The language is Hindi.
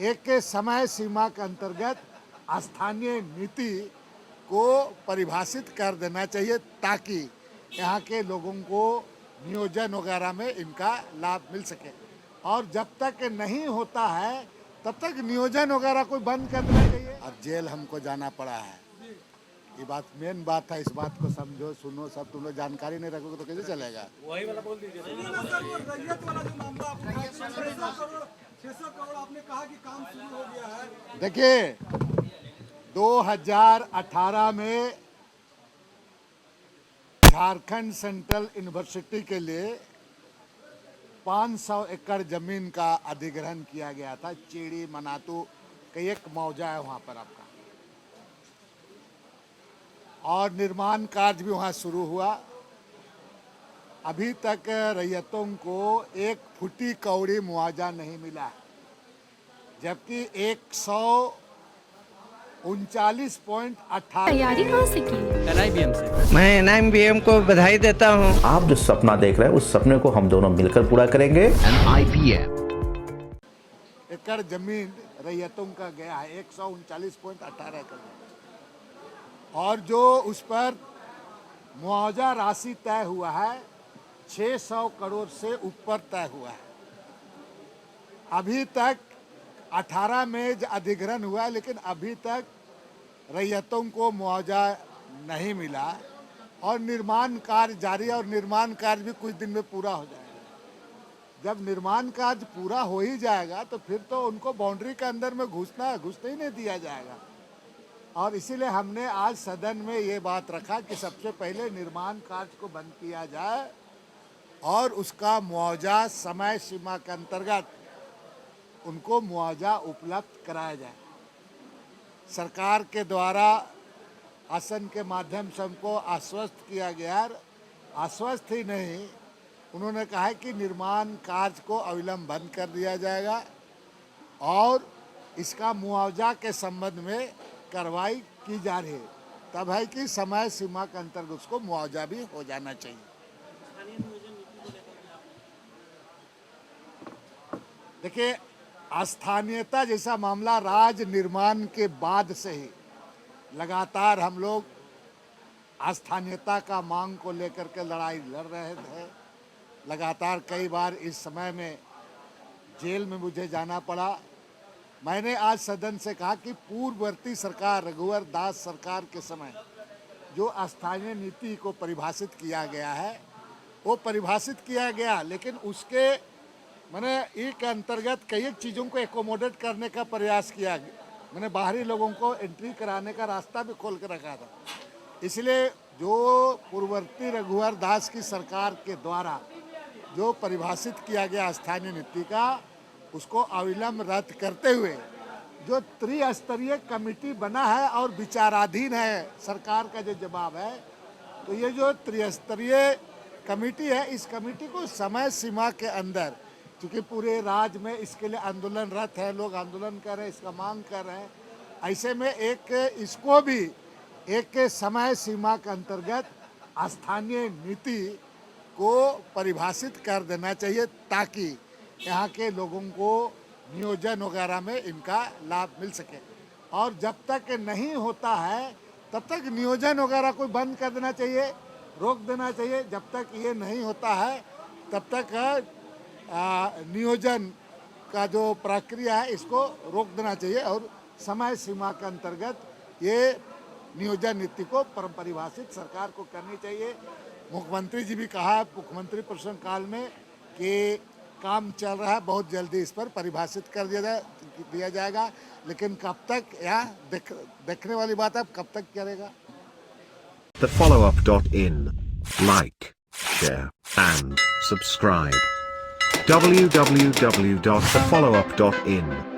एक समय सीमा के अंतर्गत स्थानीय नीति को परिभाषित कर देना चाहिए ताकि यहाँ के लोगों को नियोजन वगैरह में इनका लाभ मिल सके। और जब तक नहीं होता है तब तक नियोजन वगैरह कोई बंद कर देना चाहिए। अब जेल हमको जाना पड़ा है, ये बात मेन बात है। इस बात को समझो, सुनो सब। तुम लोग जानकारी नहीं रखोगे तो कैसे चलेगा? वही वाला बोल दीजिए। रैयत वाला जो मामला आपने 600 करोड़ आपने कहा कि काम शुरू हो गया है। देखिए 2018 में झारखंड सेंट्रल यूनिवर्सिटी के लिए 500 एकड़ जमीन का अधिग्रहण किया गया था। चीड़ी मनातू का एक मौजा है वहां पर आपका, और निर्माण कार्य भी वहां शुरू हुआ। अभी तक रैयतों को एक फुटी कौड़ी मुआवजा नहीं मिला, जबकि 139.18 तैयारी कहाँ से की? NIBM से। मैं NIBM को बधाई देता हूँ। आप जो सपना देख रहे हैं उस सपने को हम दोनों मिलकर पूरा करेंगे। एकड़ जमीन रैयतों का गया है, 139.18 एकड़, और जो उस पर मुआवजा राशि तय हुआ है 600 करोड़ से ऊपर तय हुआ है। अभी तक 18 में अधिग्रहण हुआ, लेकिन अभी तक रैयतों को मुआवजा नहीं मिला और निर्माण कार्य जारी है, और निर्माण कार्य भी कुछ दिन में पूरा हो जाएगा। जब निर्माण कार्य पूरा हो ही जाएगा तो फिर तो उनको बाउंड्री के अंदर में घुसने ही नहीं दिया जाएगा। और इसीलिए हमने आज सदन में ये बात रखा कि सबसे पहले निर्माण कार्य को बंद किया जाए और उसका मुआवजा समय सीमा के अंतर्गत उनको मुआवजा उपलब्ध कराया जाए। सरकार के द्वारा आसन के माध्यम से हमको आश्वस्त किया गया। आश्वस्त ही नहीं, उन्होंने कहा है कि निर्माण कार्य को अविलंब बंद कर दिया जाएगा और इसका मुआवजा के संबंध में कार्रवाई की जा रही है। तब है कि समय सीमा के अंतर्गत उसको मुआवजा भी हो जाना चाहिए। देखिए स्थानीयता जैसा मामला राज निर्माण के बाद से ही लगातार हम लोग स्थानीयता का मांग को लेकर के लड़ाई लड़ रहे थे। लगातार कई बार इस समय में जेल में मुझे जाना पड़ा। मैंने आज सदन से कहा कि पूर्ववर्ती सरकार रघुवर दास सरकार के समय जो स्थानीय नीति को परिभाषित किया गया है वो परिभाषित किया गया, लेकिन उसके मैंने एक अंतर्गत कई चीज़ों को एकोमोडेट करने का प्रयास किया। मैंने बाहरी लोगों को एंट्री कराने का रास्ता भी खोल के रखा था। इसलिए जो पूर्ववर्ती रघुवर दास की सरकार के द्वारा जो परिभाषित किया गया स्थानीय नीति का, उसको अविलंब रद्द करते हुए जो त्रिस्तरीय कमेटी बना है और विचाराधीन है सरकार का जो जवाब है, तो ये जो त्रिस्तरीय कमेटी है, इस कमेटी को समय सीमा के अंदर, क्योंकि पूरे राज्य में इसके लिए आंदोलनरत है, लोग आंदोलन कर रहे हैं, इसका मांग कर रहे हैं, ऐसे में इसको भी एक समय सीमा के अंतर्गत स्थानीय नीति को परिभाषित कर देना चाहिए ताकि यहाँ के लोगों को नियोजन वगैरह में इनका लाभ मिल सके। और जब तक नहीं होता है तब तक नियोजन वगैरह कोई बंद कर देना चाहिए, रोक देना चाहिए। जब तक ये नहीं होता है तब तक नियोजन का जो प्रक्रिया है इसको रोक देना चाहिए और समय सीमा के अंतर्गत ये नियोजन नीति को परिभाषित सरकार को करनी चाहिए। मुख्यमंत्री जी भी कहा मुख्यमंत्री प्रश्न काल में कि काम चल रहा है, बहुत जल्दी इस पर परिभाषित कर दिया जाएगा, लेकिन कब तक, यहाँ देखने वाली बात है, कब तक करेगा। TheFollowUp.in. Like, share, and subscribe. www.thefollowup.in